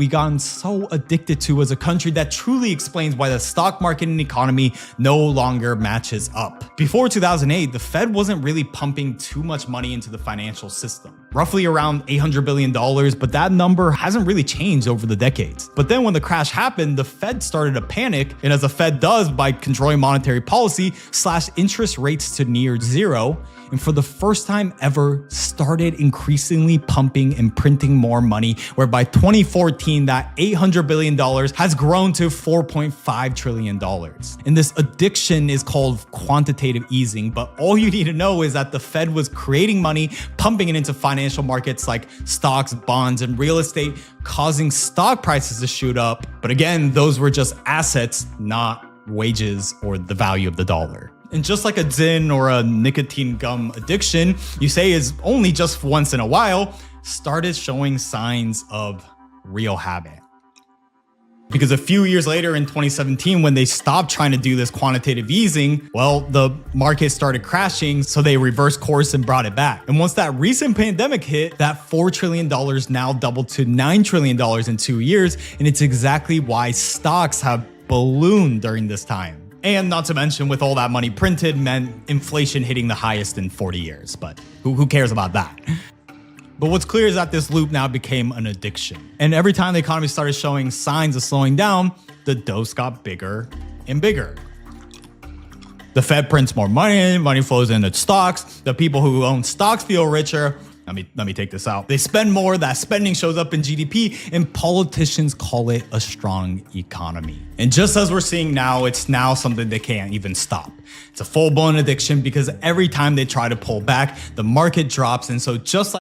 we gotten so addicted to as a country that truly explains why the stock market and economy no longer matches up. Before 2008, the Fed wasn't really pumping too much money into the financial system, roughly around $800 billion, but that number hasn't really changed over the decades. But then when the crash happened, the Fed started to panic, and as the Fed does by controlling monetary policy, slashed interest rates to near zero, and for the first time ever started increasingly pumping and printing more money, where by 2014 that $800 billion has grown to $4.5 trillion. And this addiction is called quantitative easing, but all you need to know is that the Fed was creating money, pumping it into financial markets like stocks, bonds, and real estate, causing stock prices to shoot up. But again, those were just assets, not wages or the value of the dollar. And just like a Zyn or a nicotine gum addiction, you say is only just once in a while, started showing signs of real habit. Because a few years later in 2017, when they stopped trying to do this quantitative easing, well, the market started crashing, so they reversed course and brought it back. And once that recent pandemic hit, that $4 trillion now doubled to $9 trillion in 2 years, and it's exactly why stocks have ballooned during this time. And not to mention, with all that money printed, meant inflation hitting the highest in 40 years. But who cares about that? But what's clear is that this loop now became an addiction. And every time the economy started showing signs of slowing down, the dose got bigger and bigger. The Fed prints more money, money flows into stocks. The people who own stocks feel richer. Let me take this out. They spend more, that spending shows up in GDP, and politicians call it a strong economy. And just as we're seeing now, it's now something they can't even stop. It's a full-blown addiction because every time they try to pull back, the market drops. And so just like